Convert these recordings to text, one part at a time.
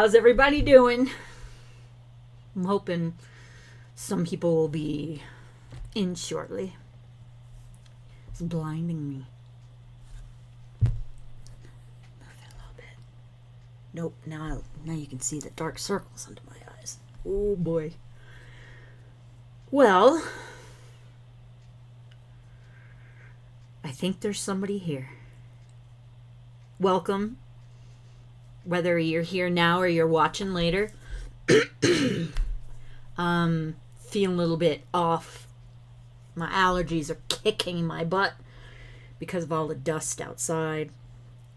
How's everybody doing? I'm hoping some people will be in shortly. It's blinding me. Move it a little bit. Nope, now you can see the dark circles under my eyes. Oh boy. Well, I think there's somebody here. Welcome. Whether you're here now or you're watching later. Feeling a little bit off. My allergies are kicking my butt because of all the dust outside.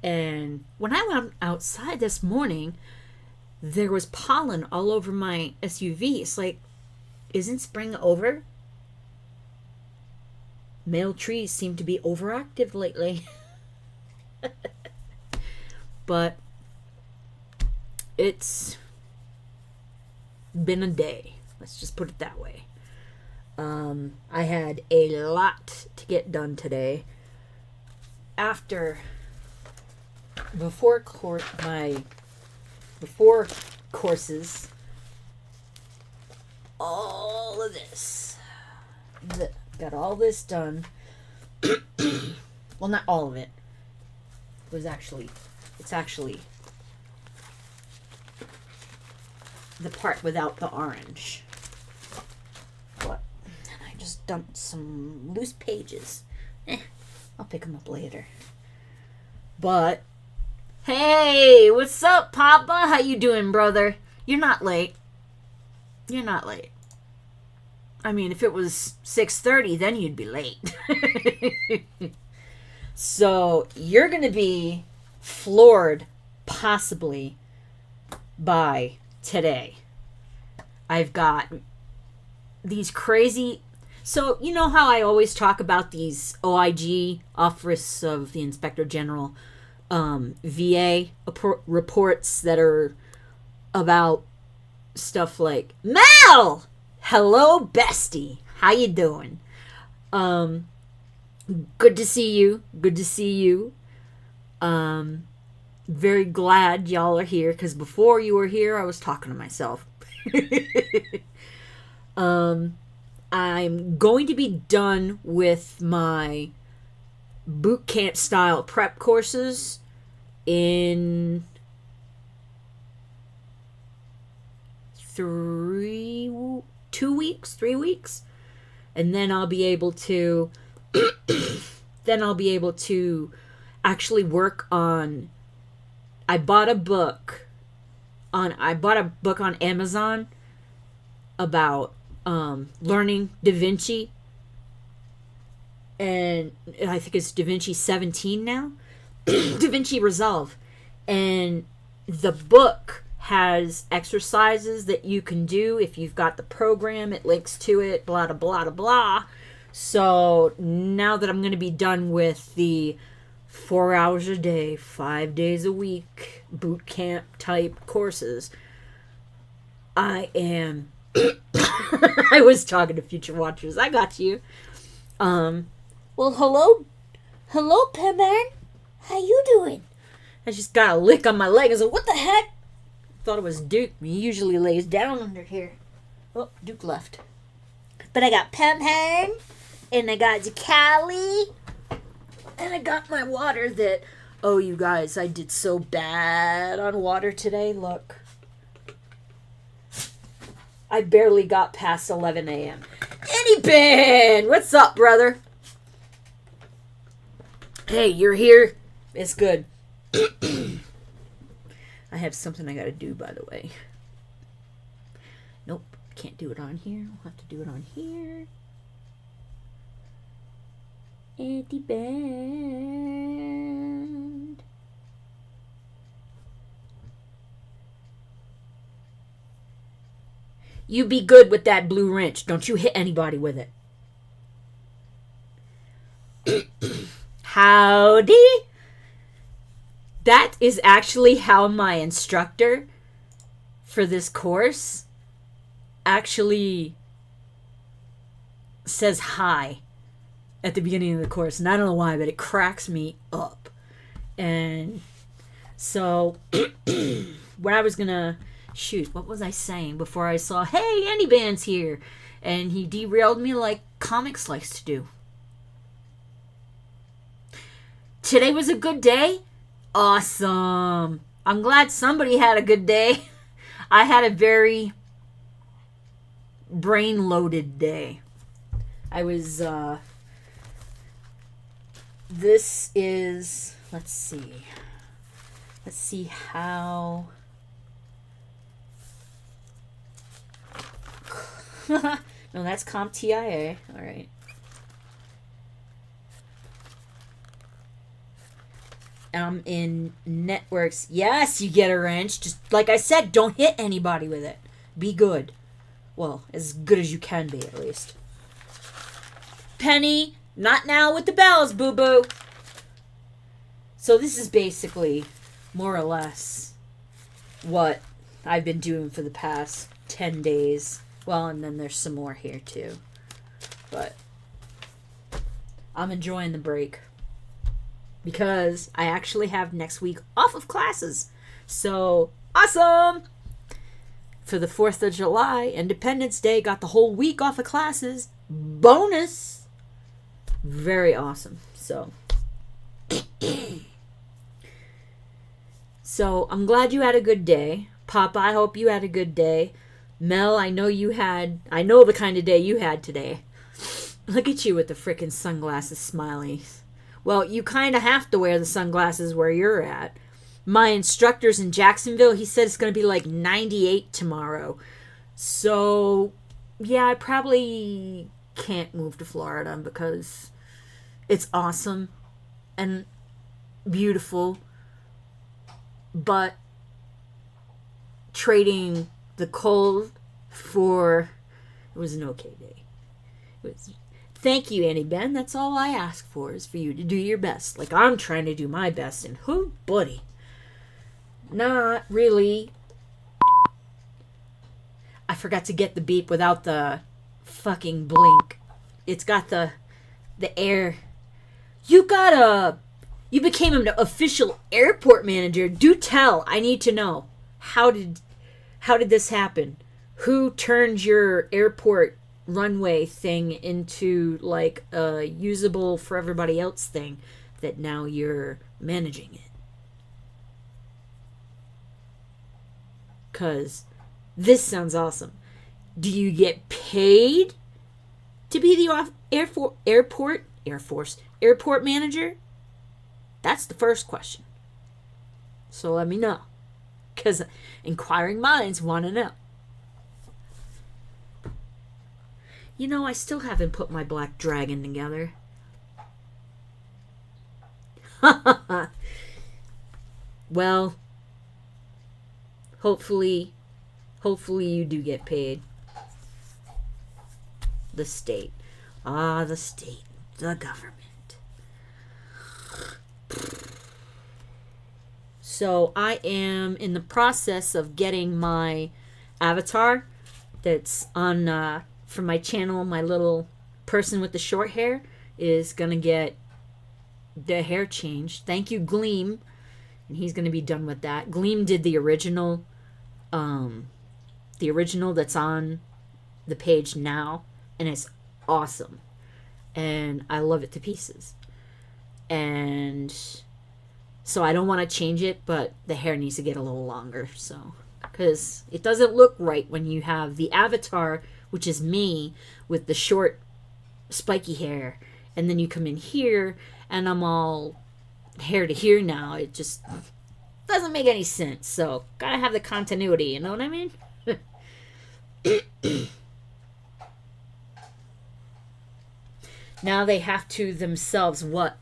And when I went outside this morning, there was pollen all over my SUV. It's like, isn't spring over? Male trees seem to be overactive lately. But it's been a day. Let's just put it that way. I had a lot to get done today. Before courses, all of this. Got all this done. Well, not all of it. It's actually the part without the orange. But I just dumped some loose pages. I'll pick them up later. But hey, what's up, Papa? How you doing, brother? You're not late. You're not late. I mean, if it was 6:30, then you'd be late. So you're gonna be floored, possibly, by today. I've got these crazy... So, you know how I always talk about these OIG, Office of the Inspector General, VA reports that are about stuff like, Mel! Hello, bestie. How you doing? Good to see you. Good to see you. Very glad y'all are here, because before you were here, I was talking to myself. I'm going to be done with my boot camp style prep courses in 3 weeks, and then I'll be able to actually work on... I bought a book on Amazon about learning Da Vinci, and I think it's Da Vinci 17 now. Da Vinci Resolve. And the book has exercises that you can do if you've got the program. It links to it, blah, blah, blah, blah. So now that I'm going to be done with the 4 hours a day, 5 days a week, boot camp type courses, I am... I was talking to future watchers. I got you. Well, hello, Pebban. How you doing? I just got a lick on my leg. I was like, what the heck? Thought it was Duke. He usually lays down under here. Oh, Duke left. But I got Pebban, and I got Zacali, and I got my water that... Oh, you guys, I did so bad on water today. Look. I barely got past 11 a.m. Eddie Ben! What's up, brother? Hey, you're here? It's good. I have something I gotta do, by the way. Nope, can't do it on here. I'll have to do it on here. Eddie Band. You be good with that blue wrench. Don't you hit anybody with it. Howdy. That is actually how my instructor for this course actually says hi at the beginning of the course. And I don't know why, but it cracks me up. And so when I was gonna shoot, what was I saying before I saw, hey, Andy Band's here, and he derailed me like comics likes to do. Today was a good day. Awesome. I'm glad somebody had a good day. I had a very brain-loaded day. I was, this is, let's see how, no, that's CompTIA, all right. In networks, yes, you get a wrench. Just like I said, don't hit anybody with it. Be good. Well, as good as you can be, at least. Penny, not now with the bells, boo-boo. So this is basically, more or less, what I've been doing for the past 10 days. Well, and then there's some more here, too. But I'm enjoying the break. Because I actually have next week off of classes. So, awesome! For the 4th of July, Independence Day, got the whole week off of classes. Bonus! Very awesome. So, I'm glad you had a good day. Papa, I hope you had a good day. Mel, I know the kind of day you had today. Look at you with the frickin' sunglasses smiley. Well, you kind of have to wear the sunglasses where you're at. My instructor's in Jacksonville. He said it's going to be like 98 tomorrow. So, yeah, I probably can't move to Florida because it's awesome and beautiful. But trading the cold for... It was an okay day. It was... Thank you, Annie Ben. That's all I ask for is for you to do your best. Like I'm trying to do my best. And who, buddy? Not really. I forgot to get the beep without the fucking blink. It's got the air. You became an official airport manager. Do tell. I need to know. How did this happen? Who turned your airport runway thing into like a usable for everybody else thing that now you're managing it? Because this sounds awesome. Do you get paid to be the airport manager? That's the first question. So let me know. Because inquiring minds want to know. You know, I still haven't put my black dragon together. Well, hopefully you do get paid. The state. The state. The government. So I am in the process of getting my avatar that's on... from my channel. My little person with the short hair is going to get the hair changed. Thank you, Gleam. And he's going to be done with that. Gleam did the original that's on the page now. And it's awesome. And I love it to pieces. And so I don't want to change it, but the hair needs to get a little longer. So, because it doesn't look right when you have the avatar, which is me, with the short, spiky hair. And then you come in here, and I'm all hair to here now. It just doesn't make any sense. So, gotta have the continuity, you know what I mean? Now they have to themselves what?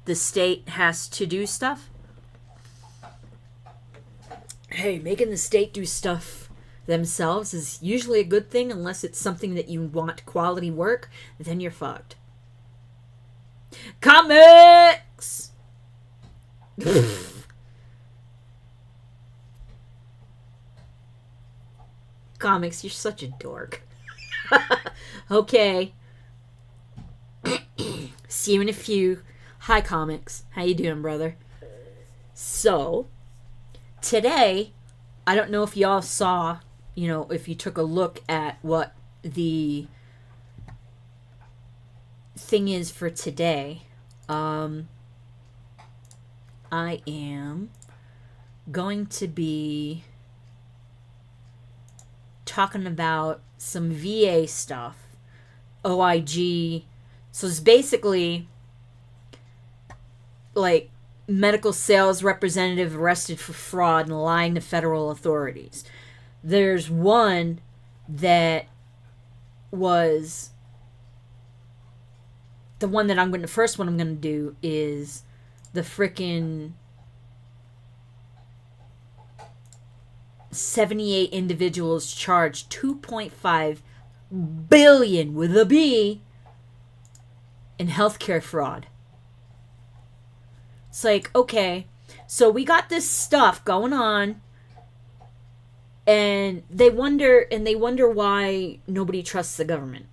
The state has to do stuff? Hey, making the state do stuff themselves is usually a good thing unless it's something that you want quality work, then you're fucked. Comics! Comics, you're such a dork. Okay. See you in a few. Hi, Comics. How you doing, brother? So, today, I don't know if y'all saw, if you took a look at what the thing is for today. I am going to be talking about some VA stuff. OIG. So it's basically like medical sales representative arrested for fraud and lying to federal authorities. There's one that was the one that the first one I'm going to do is the frickin' 78 individuals charged $2.5 billion with a B in healthcare fraud. It's like, okay, so we got this stuff going on, and they wonder why nobody trusts the government.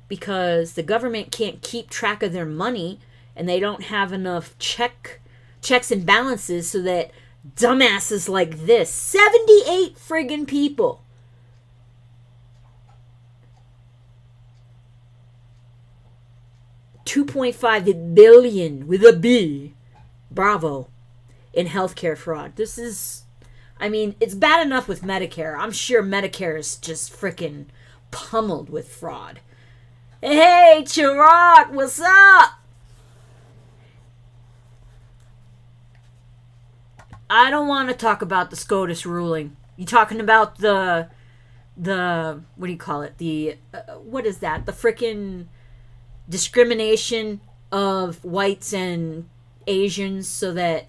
Because the government can't keep track of their money, and they don't have enough checks and balances so that dumbasses like this, 78 friggin' people, $2.5 billion with a B, bravo, in healthcare fraud. This is, it's bad enough with Medicare. I'm sure Medicare is just frickin' pummeled with fraud. Hey, Chirac, what's up? I don't want to talk about the SCOTUS ruling. You talking about the what do you call it? The what is that? The frickin' discrimination of whites and Asians, so that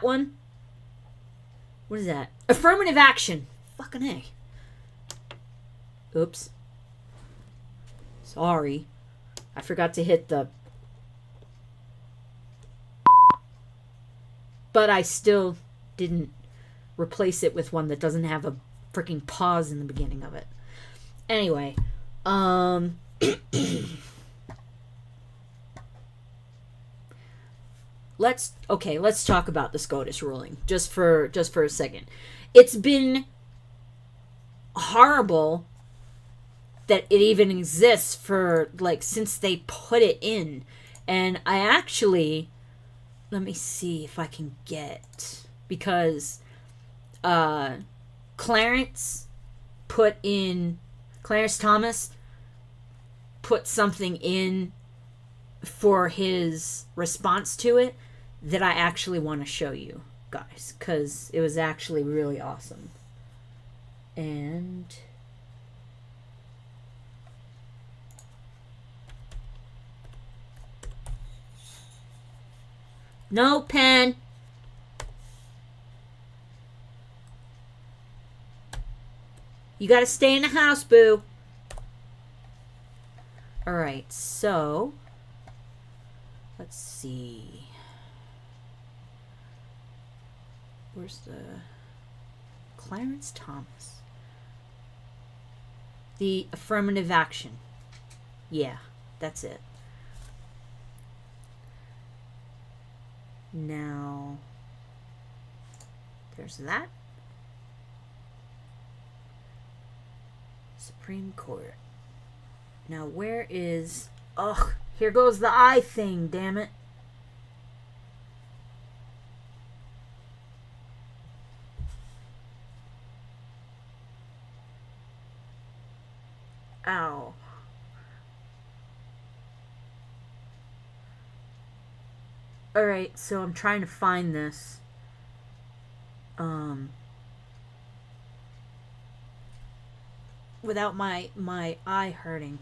one? What is that? Affirmative action. Fucking A. Oops. Sorry. I forgot to hit the... But I still didn't replace it with one that doesn't have a freaking pause in the beginning of it. Anyway, let's talk about the SCOTUS ruling just for a second. It's been horrible that it even exists for since they put it in. And I actually, let me see if I can get, because Clarence Thomas put something in for his response to it that I actually want to show you guys, because it was actually really awesome. And no pen. You gotta stay in the house, boo. Alright, so let's see. Where's the Clarence Thomas? The affirmative action. Yeah, that's it. Now, there's that. Supreme Court. Now, where is... Ugh, here goes the I thing, damn it. Ow. Alright, so I'm trying to find this. Without my eye hurting.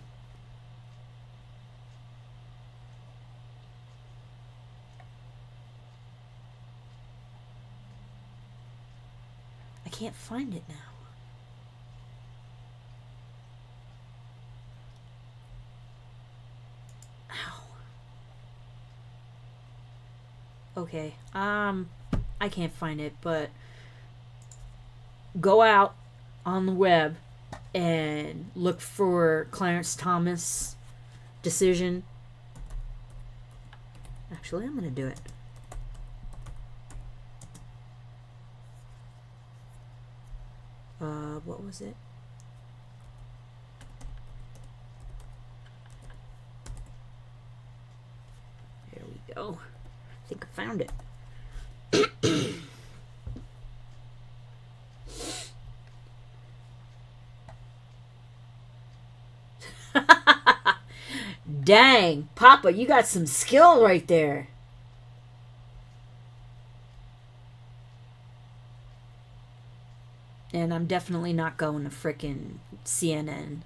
I can't find it now. Okay, I can't find it, but go out on the web and look for Clarence Thomas decision. Actually, I'm gonna do it. What was it? There we go. I think I found it. Dang, Papa, you got some skill right there. And I'm definitely not going to frickin' CNN.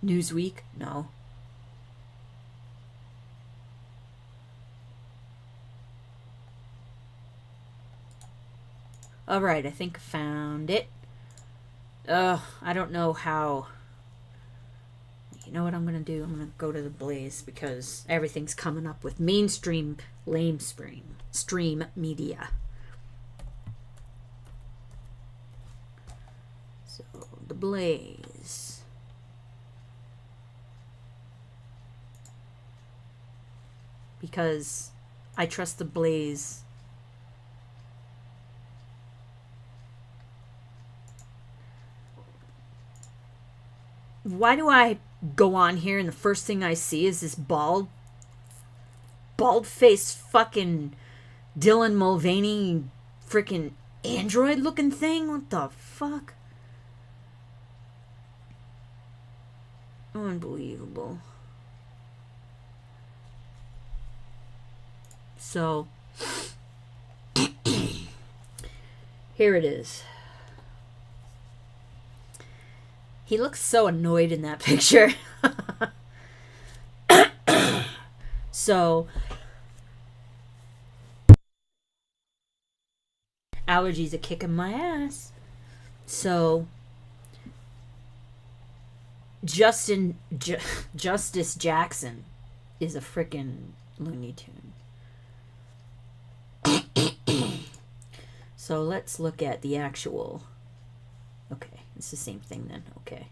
Newsweek? No. Alright, I think I found it. Ugh, I don't know how. You know what I'm gonna do? I'm gonna go to the Blaze because everything's coming up with mainstream stream media. So, the Blaze. Because I trust the Blaze. Why do I go on here and the first thing I see is this bald-faced fucking Dylan Mulvaney freaking android looking thing? What the fuck? Unbelievable. So, here it is. He looks so annoyed in that picture. So, allergies are kicking my ass. So, Justice Jackson is a frickin' Looney Tune. So let's look at the actual. Okay, it's the same thing then. Okay.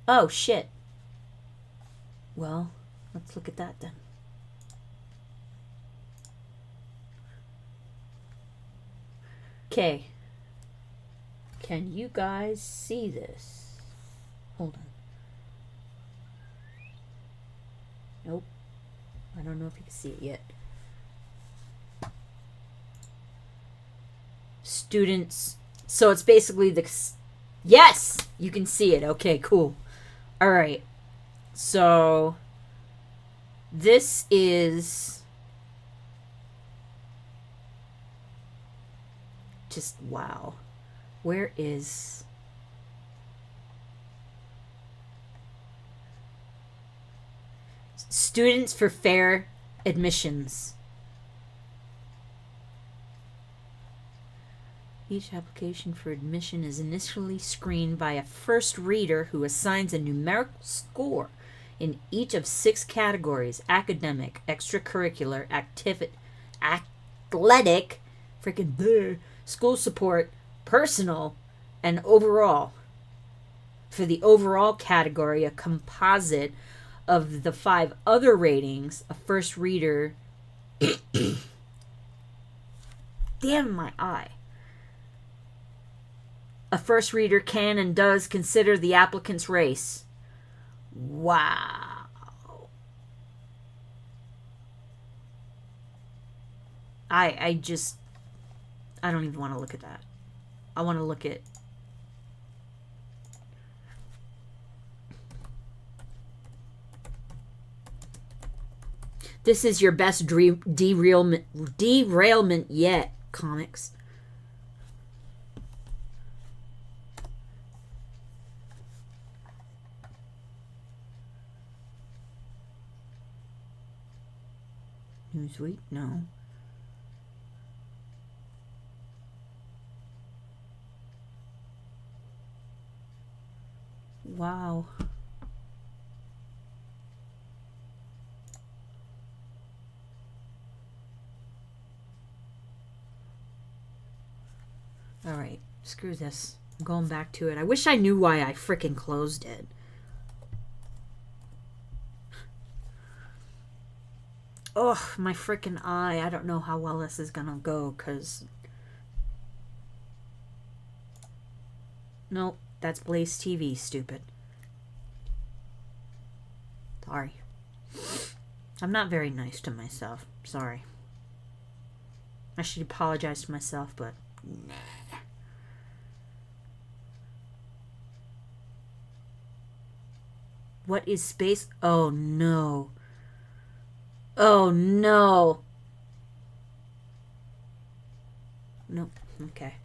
Oh, shit. Well, let's look at that then. Okay. Can you guys see this? Hold on. Nope. I don't know if you can see it yet. Students. So it's basically the... Yes! You can see it. Okay, cool. Alright. So... This is... Just wow. Where is... Students for fair admissions. Each application for admission is initially screened by a first reader who assigns a numerical score in each of 6 categories: academic, extracurricular, athletic, school support, personal, and overall. For the overall category, a composite of the 5 other ratings, a first reader... Damn my eye. A first reader can and does consider the applicant's race. Wow. I don't even want to look at that. I want to look at... This is your best derailment yet, comics. Newsweek? No. Wow. Alright, screw this. I'm going back to it. I wish I knew why I frickin' closed it. Ugh, my frickin' eye. I don't know how well this is gonna go, because No, that's Blaze TV, stupid. Sorry. I'm not very nice to myself. Sorry. I should apologize to myself, but nah. What is space? Oh no. Oh no. No. Okay.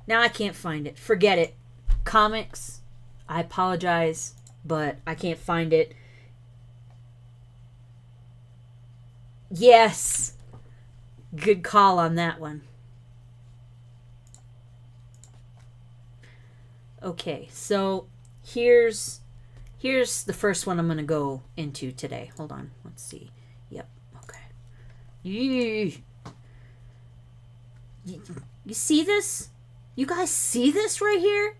Now I can't find it. Forget it. Comics. I apologize, but I can't find it. Yes. Good call on that one. Okay, so here's the first one I'm going to go into today. Hold on. Let's see. Yep. Okay. You see this? You guys see this right here?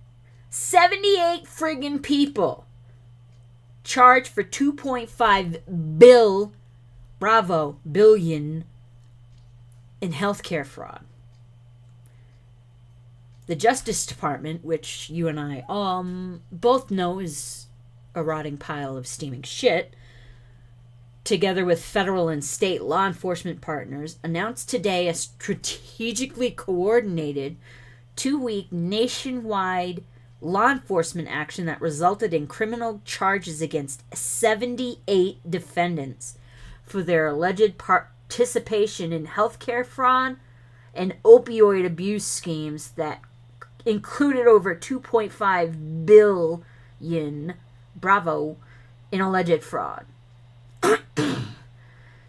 78 friggin' people charged for 2.5 billion in healthcare fraud. The Justice Department, which you and I both know is a rotting pile of steaming shit, together with federal and state law enforcement partners, announced today a strategically coordinated 2-week nationwide law enforcement action that resulted in criminal charges against 78 defendants for their alleged participation in healthcare fraud and opioid abuse schemes that included over 2.5 billion in alleged fraud.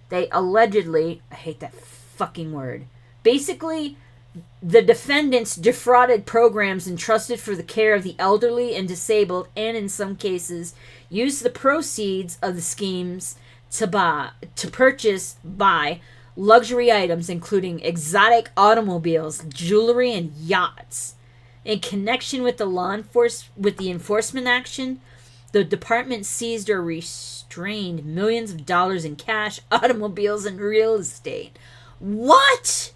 They allegedly, I hate that fucking word, basically the defendants defrauded programs entrusted for the care of the elderly and disabled, and in some cases used the proceeds of the schemes to buy luxury items including exotic automobiles, jewelry, and yachts. In connection with the enforcement action, the department seized or restrained millions of dollars in cash, automobiles, and real estate. What?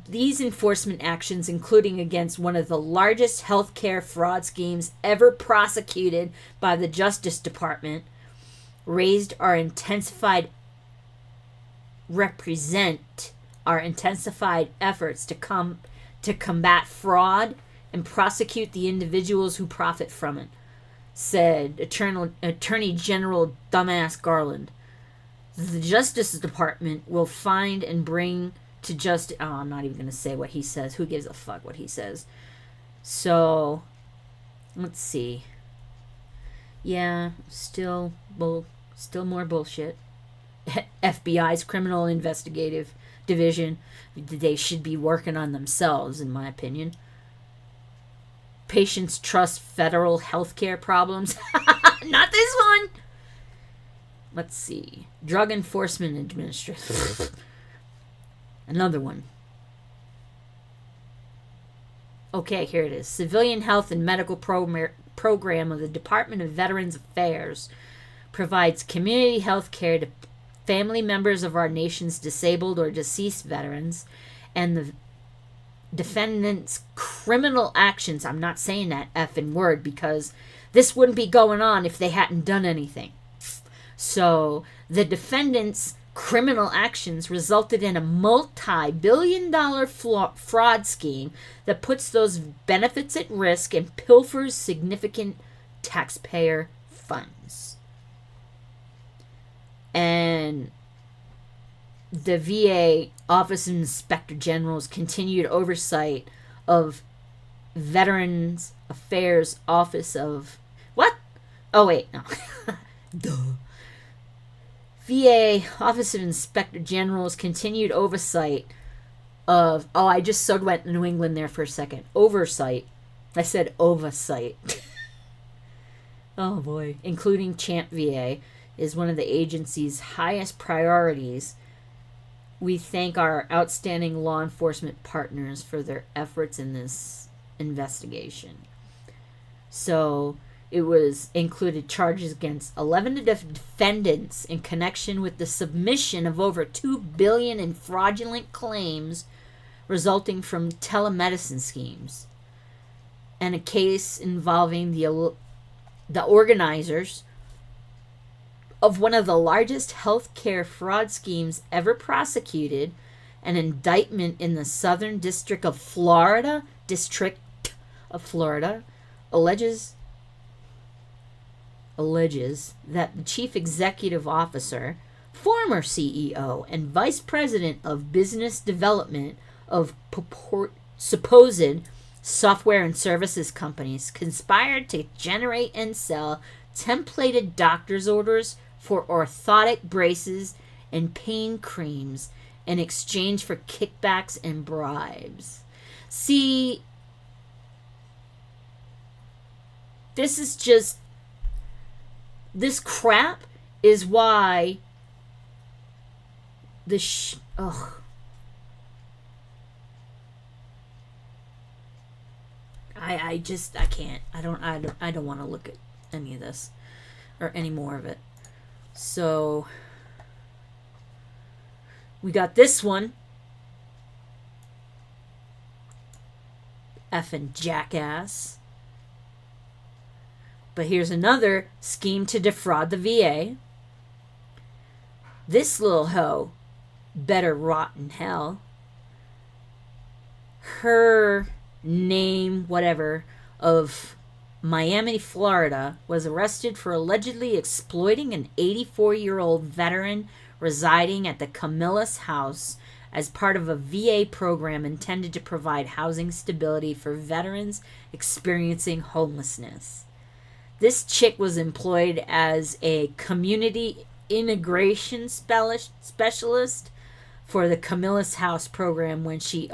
These enforcement actions, including against one of the largest healthcare fraud schemes ever prosecuted by the Justice Department, represent our intensified efforts to combat fraud and prosecute the individuals who profit from it, said Attorney General Dumbass Garland. The Justice Department will find and bring to justice. Oh, I'm not even going to say what he says. Who gives a fuck what he says? So, let's see. Yeah, still more bullshit. FBI's Criminal Investigative Division, they should be working on themselves, in my opinion. Patients trust federal healthcare problems. Not this one. Let's see. Drug Enforcement Administration. Another one. Okay, here it is. Civilian Health and Medical Program of the Department of Veterans Affairs provides community health care to family members of our nation's disabled or deceased veterans, and the defendants' criminal actions. I'm not saying that effing word because this wouldn't be going on if they hadn't done anything. So the defendants' criminal actions resulted in a multi-billion-dollar fraud scheme that puts those benefits at risk and pilfers significant taxpayer funds. And the VA Office of Inspector General's continued oversight of Veterans Affairs Office of... What? Oh, wait, no. Duh. VA Office of Inspector General's continued oversight of... Oh, I just went New England there for a second. Oversight. I said oversight. Oh, boy. Including Champ VA is one of the agency's highest priorities. We thank our outstanding law enforcement partners for their efforts in this investigation. So, It was included charges against 11 defendants in connection with the submission of over $2 billion in fraudulent claims resulting from telemedicine schemes, and a case involving the organizers of one of the largest healthcare fraud schemes ever prosecuted. An indictment in the Southern District of Florida alleges that the chief executive officer, former CEO, and vice president of business development of supposed software and services companies conspired to generate and sell templated doctor's orders for orthotic braces and pain creams in exchange for kickbacks and bribes. See, this crap is why I can't. I don't want to look at any of this or any more of it. So we got this one. Effing jackass. But here's another scheme to defraud the VA. This little hoe better rot in hell. Her name, whatever, of Miami, Florida, was arrested for allegedly exploiting an 84-year-old veteran residing at the Camillus House as part of a VA program intended to provide housing stability for veterans experiencing homelessness. This chick was employed as a community integration specialist for the Camillus House program when she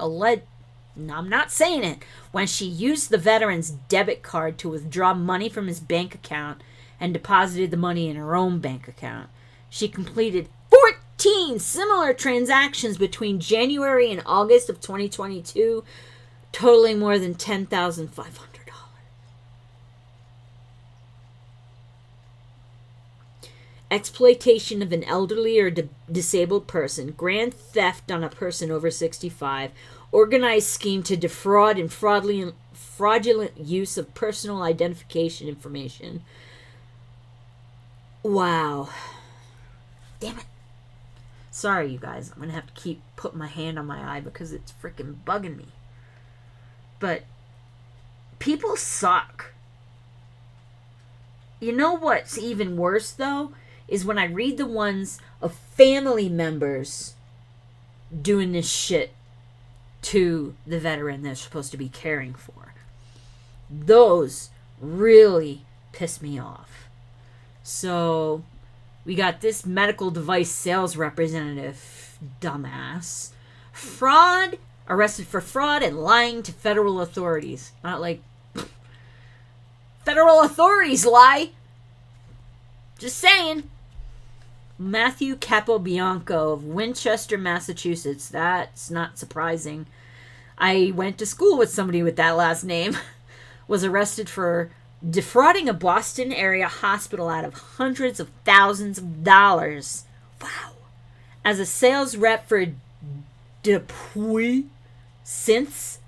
when she used the veteran's debit card to withdraw money from his bank account and deposited the money in her own bank account. She completed 14 similar transactions between January and August of 2022, totaling more than $10,500. Exploitation of an elderly or disabled person, grand theft on a person over 65, organized scheme to defraud and fraudulent use of personal identification information. Wow. Damn it. Sorry, you guys. I'm going to have to keep putting my hand on my eye because it's freaking bugging me. But people suck. You know what's even worse, though? Is when I read the ones of family members doing this shit to the veteran they're supposed to be caring for. Those really piss me off. So, we got this medical device sales representative, dumbass, arrested for fraud and lying to federal authorities. Not like, federal authorities lie. Just saying. Matthew Capobianco of Winchester, Massachusetts. That's not surprising. I went to school with somebody with that last name. Was arrested for defrauding a Boston area hospital out of hundreds of thousands of dollars. Wow. As a sales rep for Dupuis, since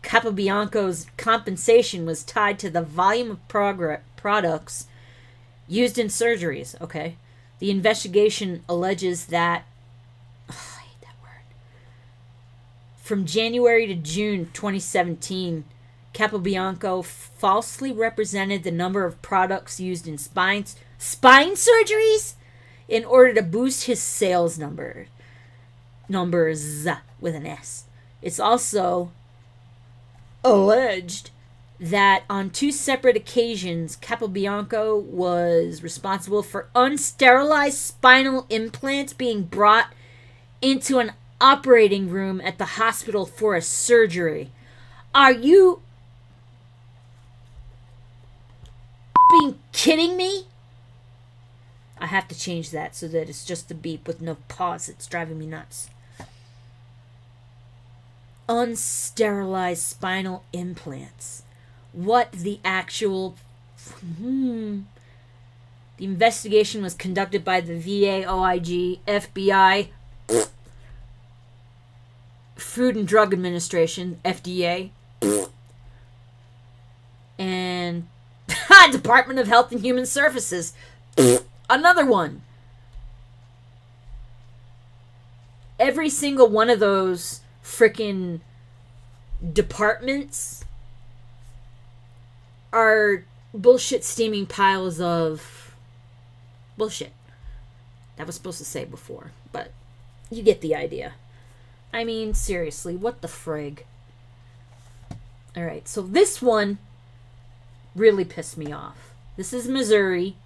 Capobianco's compensation was tied to the volume of products used in surgeries. Okay. The investigation alleges that, I hate that word, from January to June 2017, Capobianco falsely represented the number of products used in spine surgeries in order to boost his sales numbers with an S. It's also alleged that on two separate occasions, Capobianco was responsible for unsterilized spinal implants being brought into an operating room at the hospital for a surgery. Are you being kidding me? I have to change that so that it's just a beep with no pause. It's driving me nuts. Unsterilized spinal implants. What the actual The investigation was conducted by the VA, OIG, FBI, Food and Drug Administration, FDA, and Department of Health and Human Services. Another one. Every single one of those freaking departments are bullshit steaming piles of bullshit. That was supposed to say before, but you get the idea. I mean, seriously, what the frig? Alright, so this one really pissed me off. This is Missouri.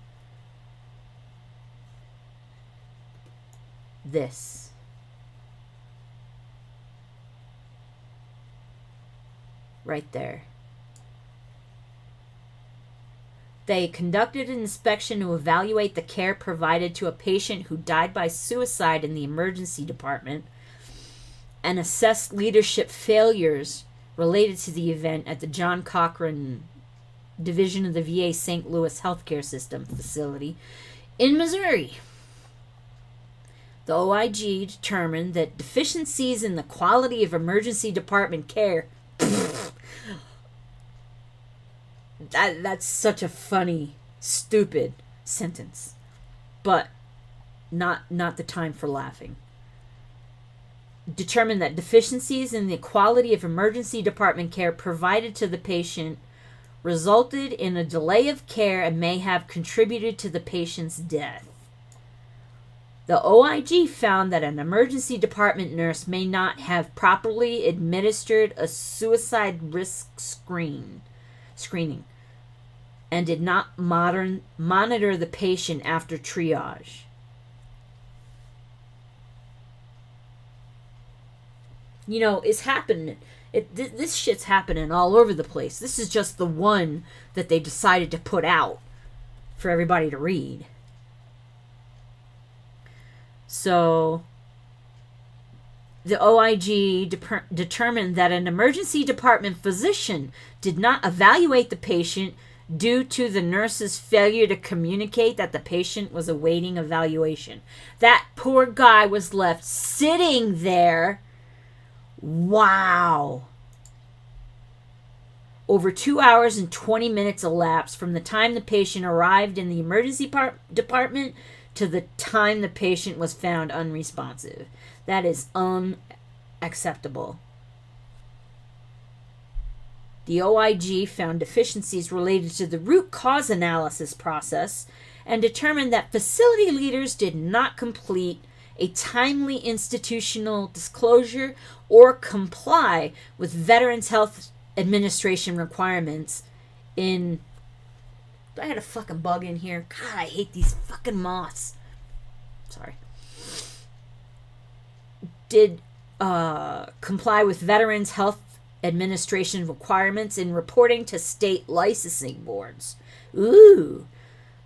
This. Right there. They conducted an inspection to evaluate the care provided to a patient who died by suicide in the emergency department and assessed leadership failures related to the event at the John Cochran Division of the VA St. Louis Healthcare System facility in Missouri. The OIG determined that deficiencies in the quality of emergency department care that's such a funny, stupid sentence. But not the time for laughing. Determined that deficiencies in the quality of emergency department care provided to the patient resulted in a delay of care and may have contributed to the patient's death. The OIG found that an emergency department nurse may not have properly administered a suicide risk screening and did not monitor the patient after triage. You know, it's happening. This shit's happening all over the place. This is just the one that they decided to put out for everybody to read. So, the OIG determined that an emergency department physician did not evaluate the patient due to the nurse's failure to communicate that the patient was awaiting evaluation. That poor guy was left sitting there. Wow. Over 2 hours and 20 minutes elapsed from the time the patient arrived in the emergency department to the time the patient was found unresponsive. That is unacceptable. The OIG found deficiencies related to the root cause analysis process and determined that facility leaders did not complete a timely institutional disclosure or comply with Veterans Health Administration requirements in... I had a fucking bug in here. God, I hate these fucking moths. Sorry. Did comply with Veterans Health Administration requirements in reporting to state licensing boards. Ooh.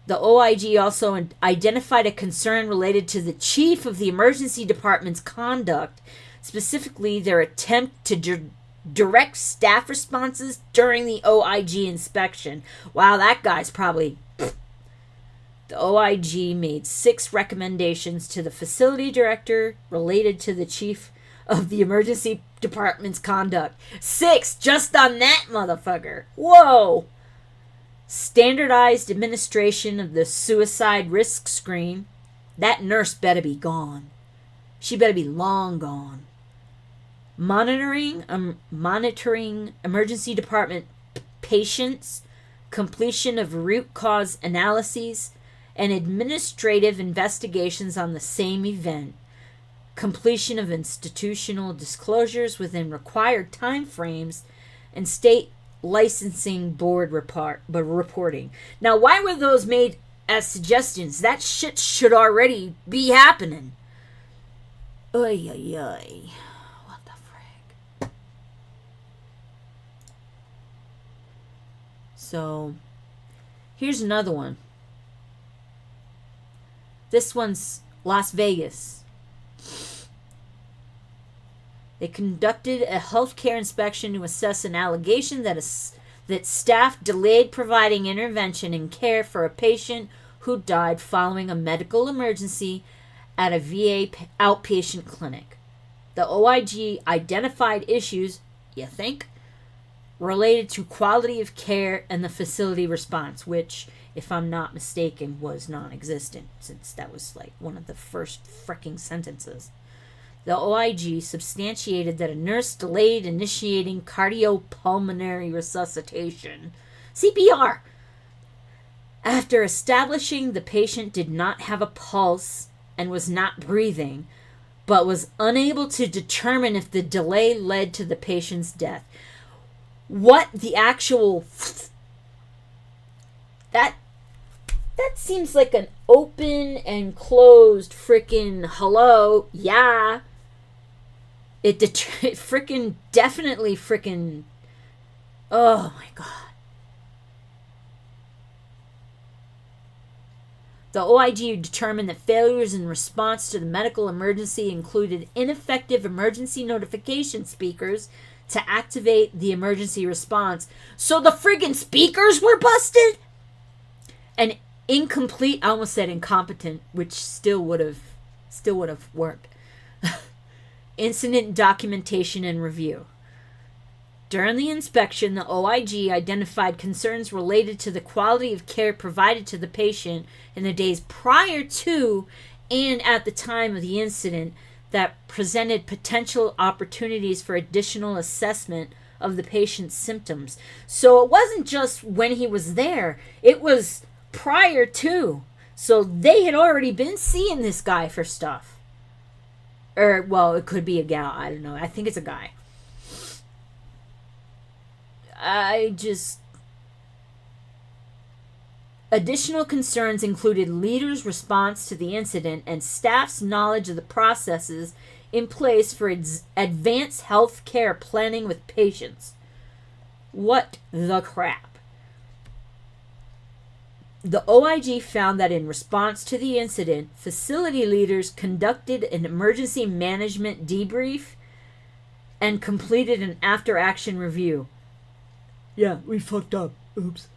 The OIG also identified a concern related to the chief of the emergency department's conduct, specifically their attempt to direct staff responses during the OIG inspection. Wow, that guy's probably... The OIG made 6 recommendations to the facility director related to the chief of the emergency department's conduct. 6 just on that motherfucker. Whoa! Standardized administration of the suicide risk screen. That nurse better be gone. She better be long gone. Monitoring emergency department patients, completion of root cause analyses, and administrative investigations on the same event, completion of institutional disclosures within required time frames, and state licensing board reporting. Now, why were those made as suggestions? That shit should already be happening. Oy, oy, oy. What the frig? So, here's another one. This one's Las Vegas. They conducted a healthcare inspection to assess an allegation that that staff delayed providing intervention and care for a patient who died following a medical emergency at a VA outpatient clinic. The OIG identified issues, you think, related to quality of care and the facility response, which, if I'm not mistaken, was non-existent, since that was like one of the first fricking sentences. The OIG substantiated that a nurse delayed initiating cardiopulmonary resuscitation, CPR, after establishing the patient did not have a pulse and was not breathing, but was unable to determine if the delay led to the patient's death. What the actual... That seems like an open and closed frickin' hello, yeah. It frickin' definitely frickin'... Oh my god. The OIG determined that failures in response to the medical emergency included ineffective emergency notification speakers to activate the emergency response. So the friggin' speakers were busted? And incomplete, I almost said incompetent, which still would have worked. Incident documentation and review. During the inspection, the OIG identified concerns related to the quality of care provided to the patient in the days prior to and at the time of the incident that presented potential opportunities for additional assessment of the patient's symptoms. So it wasn't just when he was there, it was prior to. So they had already been seeing this guy for stuff. Or, well, it could be a gal, I don't know. I think it's a guy. Additional concerns included leaders' response to the incident and staff's knowledge of the processes in place for advanced health care planning with patients. What the crap? The OIG found that in response to the incident, facility leaders conducted an emergency management debrief and completed an after-action review. Yeah, we fucked up. Oops.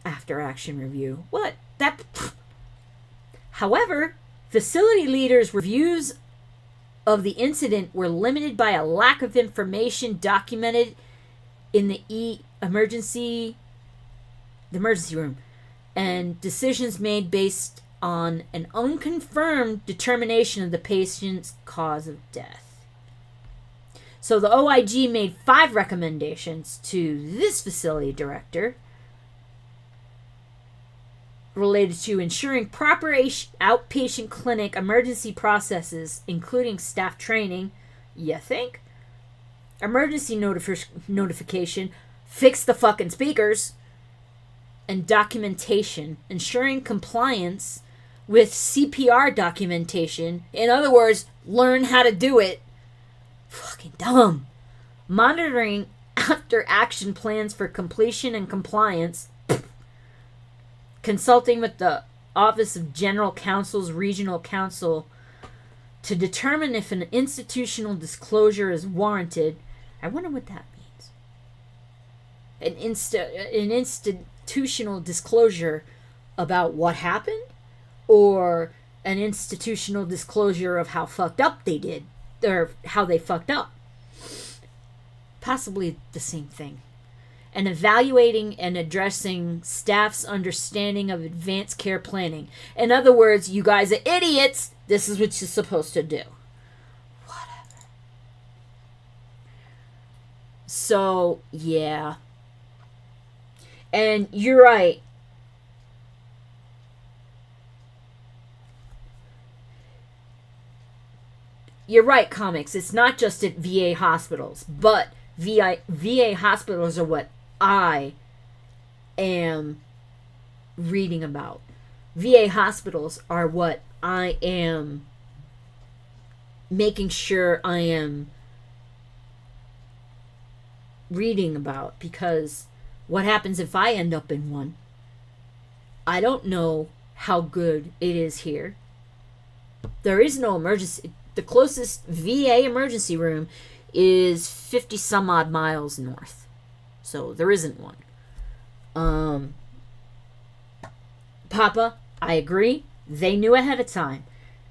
After-action review. What? However, facility leaders' reviews of the incident were limited by a lack of information documented in the emergency room, and decisions made based on an unconfirmed determination of the patient's cause of death. So the OIG made 5 recommendations to this facility director related to ensuring proper outpatient clinic emergency processes, including staff training, you think? Emergency notification, fix the fucking speakers, and documentation, ensuring compliance with CPR documentation. In other words, learn how to do it. Fucking dumb. Monitoring after action plans for completion and compliance. Consulting with the Office of General Counsel's Regional Counsel to determine if an institutional disclosure is warranted. I wonder what that means. An institutional disclosure about what happened, or an institutional disclosure of how fucked up they did, or how they fucked up. Possibly the same thing. And evaluating and addressing staff's understanding of advanced care planning. In other words, you guys are idiots. This is what you're supposed to do. Whatever. So, yeah. And you're right. You're right, comics. It's not just at VA hospitals, but VA hospitals are what I am reading about. VA hospitals are what I am making sure I am reading about, because what happens if I end up in one? I don't know how good it is here. There is no emergency. The closest VA emergency room is 50 some odd miles north. So there isn't one. Papa, I agree. They knew ahead of time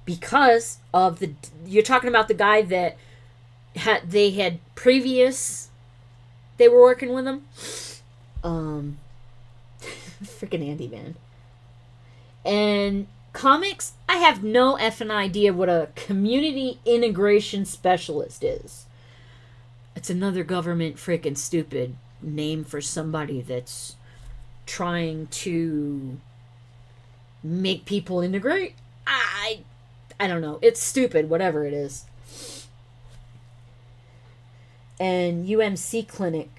because of you're talking about the guy that they were working with him. Freaking Andy, man. And comics, I have no effing idea what a community integration specialist is. It's another government freaking stupid name for somebody that's trying to make people integrate. I don't know. It's stupid, whatever it is. And UMC clinic.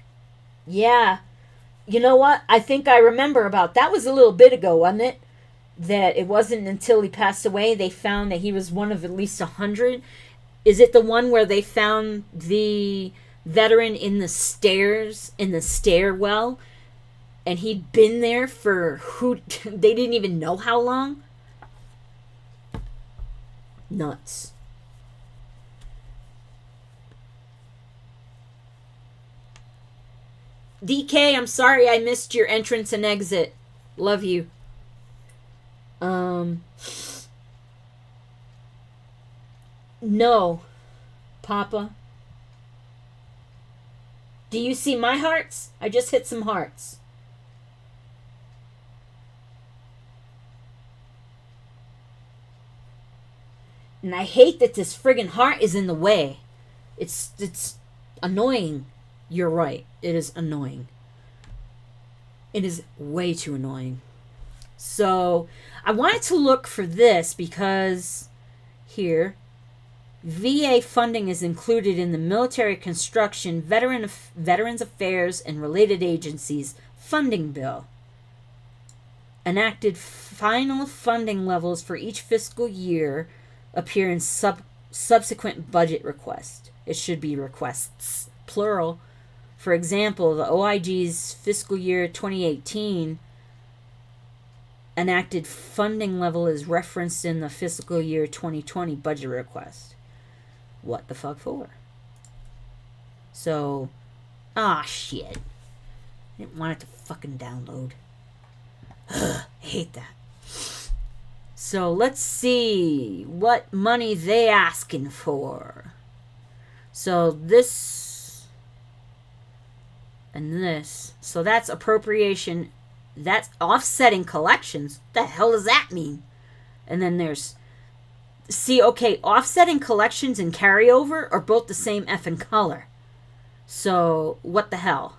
Yeah. You know what? I think I remember about that was a little bit ago, wasn't it? That it wasn't until he passed away they found that he was one of at least 100. Is it the one where they found the veteran in the stairwell, and he'd been there for they didn't even know how long? Nuts. DK, I'm sorry I missed your entrance and exit. Love you. No, Papa. Do you see my hearts? I just hit some hearts. And I hate that this friggin' heart is in the way. It's annoying. You're right. It is annoying. It is way too annoying. So, I wanted to look for this because here, VA funding is included in the Military Construction, Veterans Affairs, and Related Agencies Funding Bill. Enacted final funding levels for each fiscal year appear in subsequent budget request. It should be requests, plural. For example, the OIG's fiscal year 2018 enacted funding level is referenced in the fiscal year 2020 budget request. What the fuck for? So, shit. I didn't want it to fucking download. I hate that. So, let's see what money they asking for. So, this and this. So, that's appropriation. That's offsetting collections. What the hell does that mean? And then there's... See, okay, offsetting collections and carryover are both the same effing color. So, what the hell?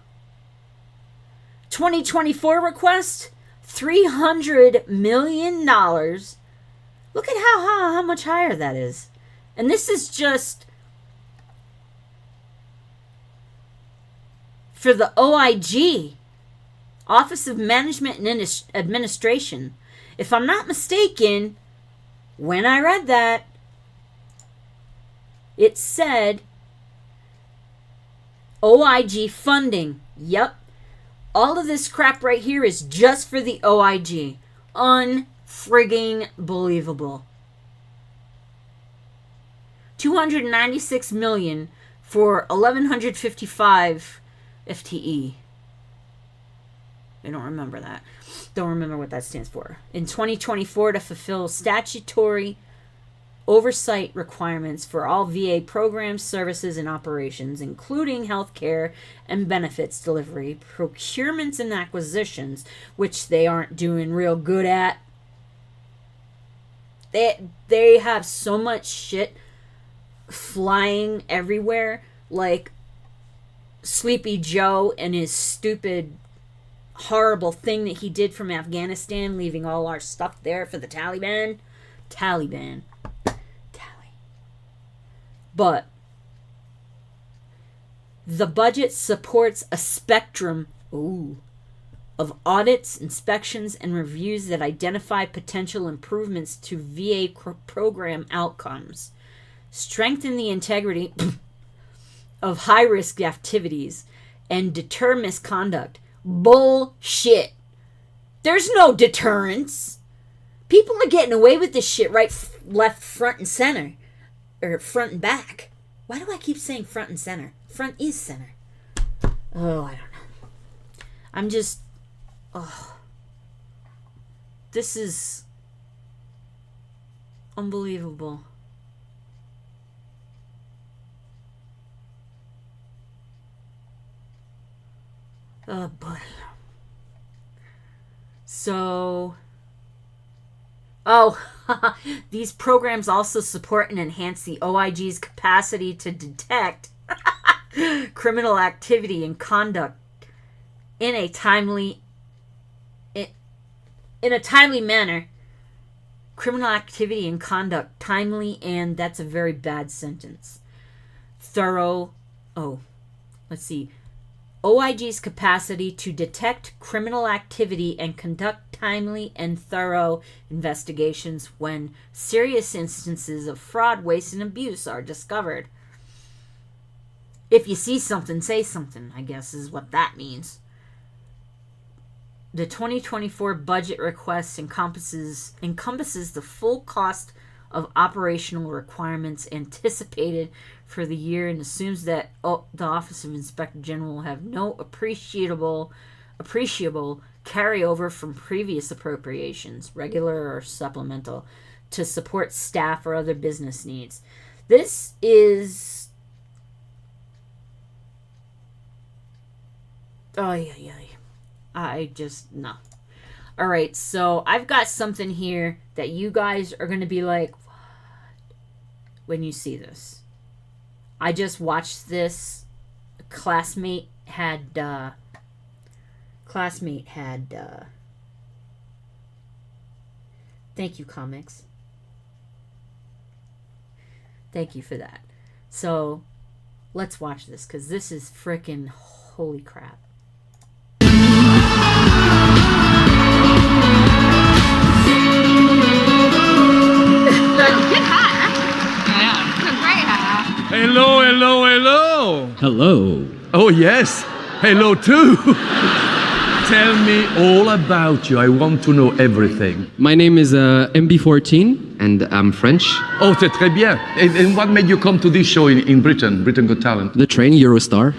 2024 request, $300 million. Look at how much higher that is. And this is just for the OIG, Office of Management and Administration. If I'm not mistaken, when I read that, it said OIG funding. Yep. All of this crap right here is just for the OIG. Unfrigging believable. $296 million for 1,155 FTE. I don't remember that. Don't remember what that stands for. In 2024, to fulfill statutory oversight requirements for all VA programs, services, and operations, including health care and benefits delivery, procurements and acquisitions, which they aren't doing real good at. They have so much shit flying everywhere, like Sleepy Joe and his stupid horrible thing that he did from Afghanistan, leaving all our stuff there for the Taliban. But the budget supports a spectrum of audits, inspections, and reviews that identify potential improvements to VA program outcomes, strengthen the integrity of high-risk activities, and deter misconduct. Bullshit. There's no deterrence. People are getting away with this shit right, left, front, and center. Or front and back. Why do I keep saying front and center? Front is center. Oh, I don't know. I'm just, oh, this is unbelievable. Oh boy. So, these programs also support and enhance the OIG's capacity to detect criminal activity and conduct in a timely manner. Criminal activity and conduct timely, and that's a very bad sentence. Thorough. Let's see. OIG's capacity to detect criminal activity and conduct timely and thorough investigations when serious instances of fraud, waste, and abuse are discovered. If you see something, say something, I guess is what that means. The 2024 budget request encompasses the full cost of operational requirements anticipated for the year and assumes that the Office of Inspector General will have no appreciable carryover from previous appropriations, regular or supplemental, to support staff or other business needs. This is... I just... no. Alright, so I've got something here that you guys are going to be like, what? When you see this. I just watched this. Classmate had thank you, comics. Thank you for that. So, let's watch this, because this is frickin' holy crap. Hello, hello, hello. Hello. Oh, yes. Hello, too. Tell me all about you. I want to know everything. My name is MB14. And I'm French. Oh, c'est très bien. And what made you come to this show in Britain Got Talent? The train, Eurostar.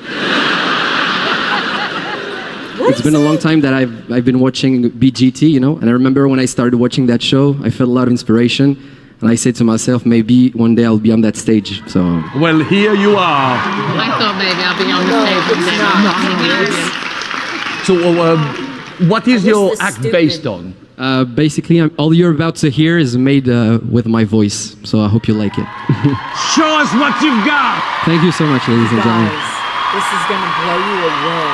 It's been a long time that I've been watching BGT, you know, and I remember when I started watching that show, I felt a lot of inspiration. And I said to myself, maybe one day I'll be on that stage. So. Well, here you are. I thought maybe I'll be on the stage. So, what is your act based on? Basically, all you're about to hear is made with my voice. So I hope you like it. Show us what you've got. Thank you so much, ladies and gentlemen. This is going to blow you away.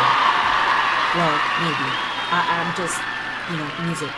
Well, maybe. I'm just, music.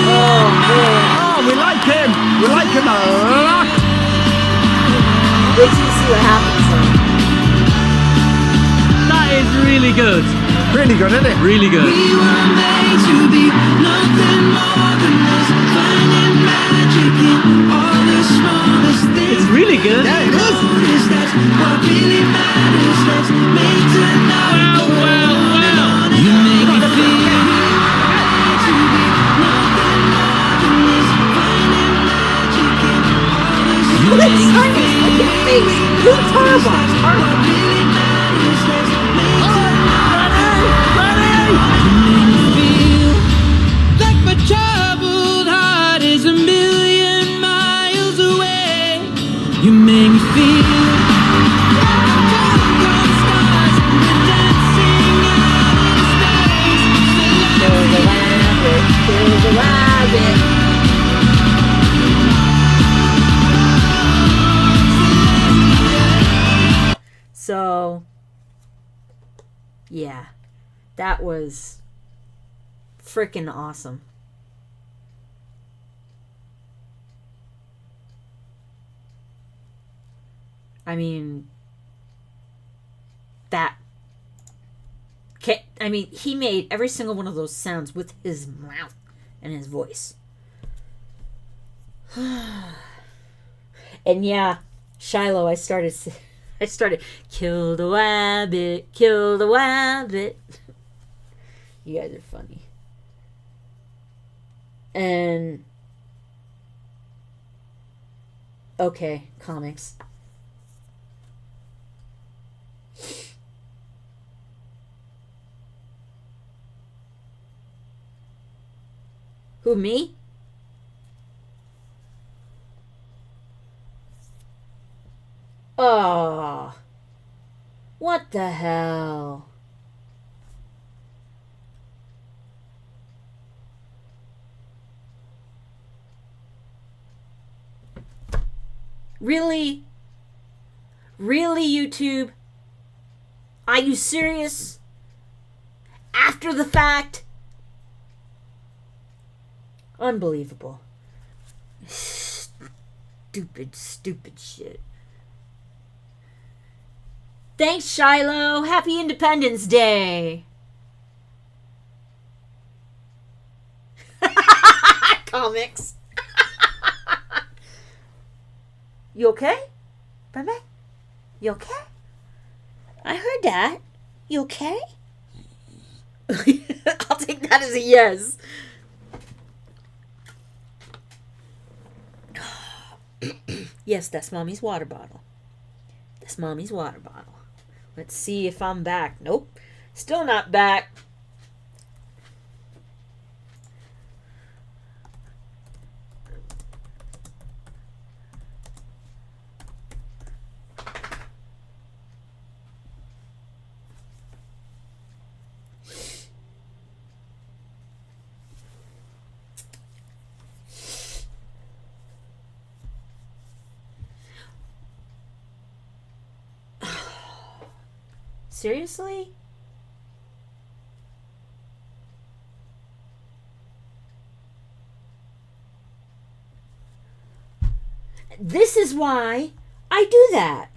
Oh, we like him. We like him a lot. Wait till you see what happens though. That is really good. Really good, isn't it? Really good. We were made to be nothing more than this, finding magic in all the smallest things. It's really good. Yeah, it is. Notice that's what really matters. Let's make tonight go on and on. You make me feel made to be nothing more than this, finding magic in all the Look at smallest Simon's things. fucking face. Look at Tarbox. What really matters. Let's make feel like my troubled heart is a million miles away. You make me feel like stars and we're dancing out in space. Kill the rabbit. Kill the rabbit. So, yeah, that was freaking awesome. I mean, he made every single one of those sounds with his mouth and his voice. And yeah, Shiloh, I started, kill the wabbit, kill the wabbit. You guys are funny. And, okay, comics. Who, me? Oh, what the hell? Really? Really, YouTube? Are you serious? After the fact? Unbelievable. Stupid shit. Thanks, Shiloh. Happy Independence Day. Comics. You okay? Bye-bye. You okay? I heard that. You okay? I'll take that as a yes. Yes, that's Mommy's water bottle. That's Mommy's water bottle. Let's see if I'm back. Nope. Still not back. Seriously? This is why I do that.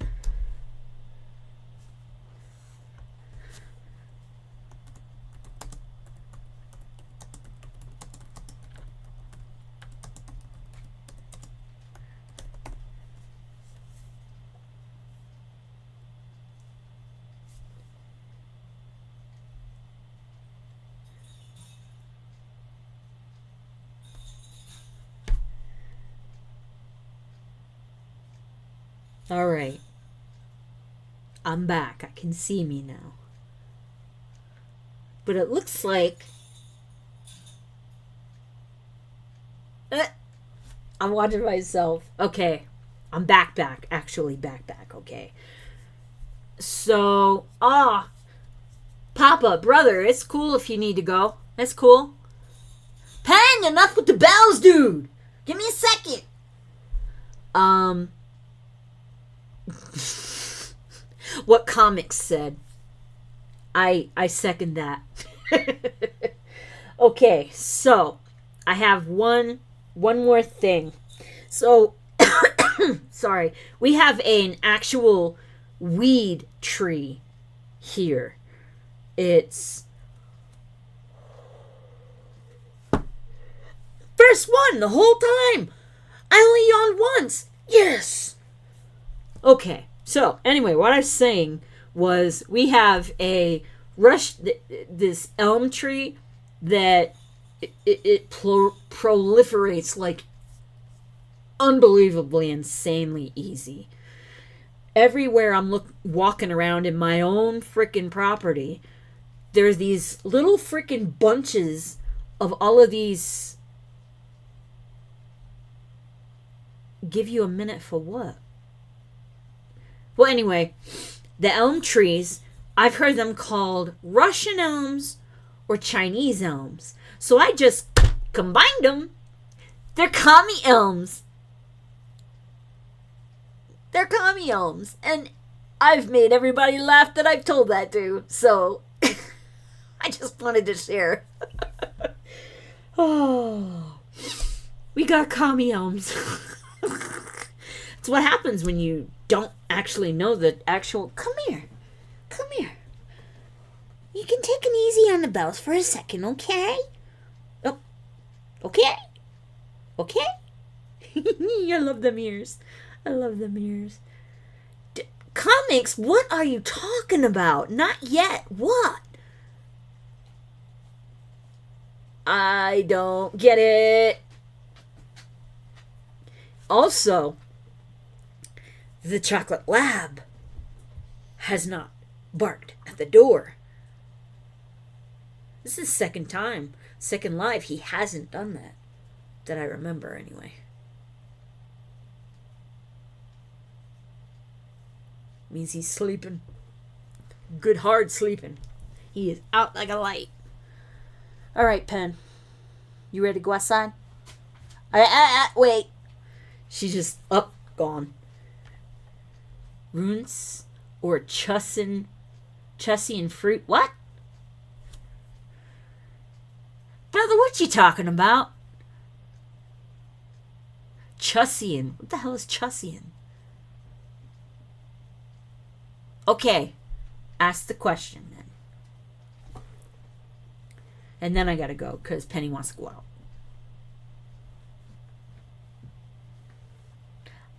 All right. I'm back. I can see me now. But it looks like I'm watching myself. Okay. I'm back. Actually back. Okay. So, Papa, brother, it's cool if you need to go. That's cool. Pen, enough with the bells, dude. Give me a second. what comics said. I second that. Okay, so I have one more thing. So sorry, we have an actual weed tree here. It's first one the whole time. I only yawned once. Yes. Okay, so anyway, what I was saying was we have a this elm tree that it proliferates like unbelievably insanely easy. Everywhere I'm walking around in my own freaking property, there's these little freaking bunches of all of these. Give you a minute for what? Well, anyway, the elm trees, I've heard them called Russian elms or Chinese elms. So I just combined them. They're commie elms. They're commie elms. And I've made everybody laugh that I've told that to. So I just wanted to share. Oh, we got commie elms. It's what happens when you don't actually know the actual. Come here. You can take it easy on the bells for a second, okay? Oh, okay. I love them ears. Comics? What are you talking about? Not yet. What? I don't get it. Also, the chocolate lab has not barked at the door. This is second live, he hasn't done that I remember anyway. Means he's sleeping. Good hard sleeping. He is out like a light. Alright, Pen. You ready to go outside? Wait. She's just up, gone. Runts or Chussian fruit. What? Brother, what you talking about? Chussian. What the hell is Chussian? Okay. Ask the question then. And then I gotta go because Penny wants to go out.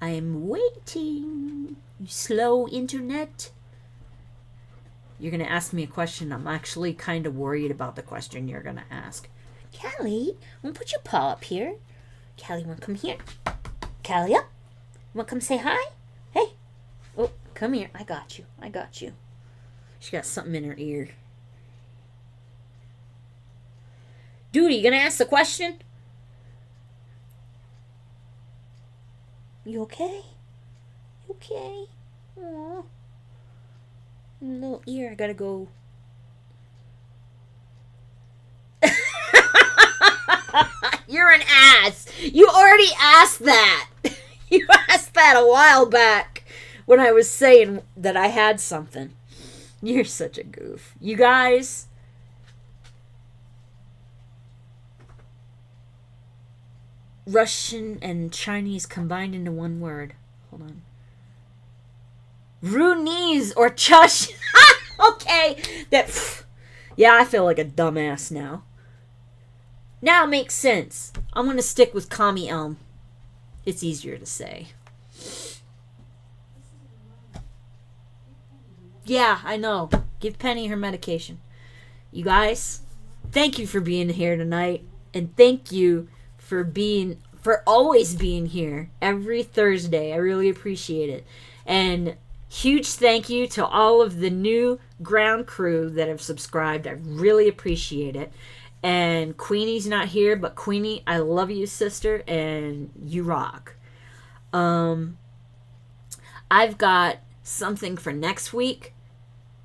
I am waiting. You slow internet. You're going to ask me a question. I'm actually kind of worried about the question you're going to ask. Callie, want to put your paw up here? Callie, want to come here? Callie, up. Want to come say hi? Hey. Oh, come here. I got you. She got something in her ear. Dude, you going to ask the question? You okay? Aww. Little ear, I gotta go. You're an ass. You already asked that. You asked that a while back when I was saying that I had something. You're such a goof. You guys. Russian and Chinese combined into one word. Hold on. Runese or Chush. Okay. Yeah, I feel like a dumbass now. Now it makes sense. I'm going to stick with commie elm. It's easier to say. Yeah, I know. Give Penny her medication. You guys, thank you for being here tonight. And thank you for always being here every Thursday. I really appreciate it. And huge thank you to all of the new ground crew that have subscribed. I really appreciate it. And Queenie's not here, but Queenie, I love you, sister, and you rock. I've got something for next week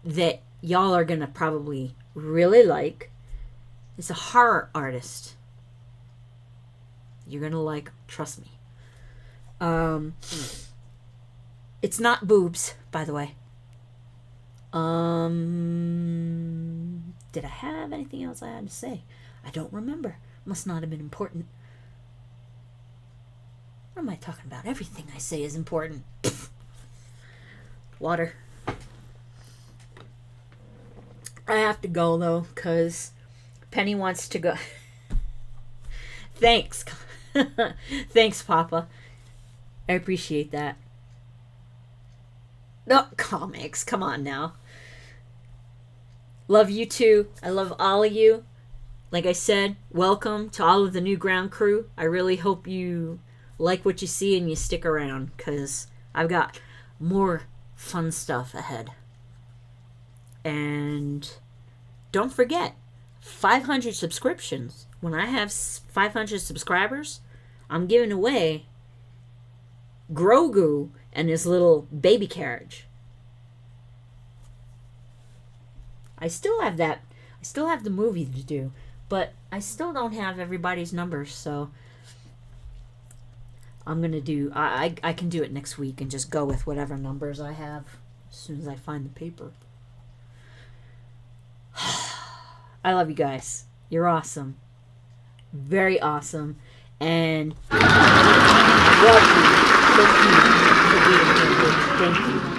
that y'all are gonna probably really like. It's a horror artist. You're gonna like, trust me. It's not boobs, by the way. Did I have anything else I had to say? I don't remember. Must not have been important. What am I talking about? Everything I say is important. Water. I have to go though, because Penny wants to go. Thanks. Thanks, Papa. I appreciate that. No, comics. Come on now. Love you too. I love all of you. Like I said, welcome to all of the new ground crew. I really hope you like what you see and you stick around, because I've got more fun stuff ahead. And don't forget, 500 subscriptions. When I have 500 subscribers, I'm giving away Grogu and his little baby carriage. I still have that. I still have the movie to do, but I still don't have everybody's numbers, so I'm gonna do. I can do it next week and just go with whatever numbers I have as soon as I find the paper. I love you guys. You're awesome. Very awesome. And love you. Thank you for being here. Thank you.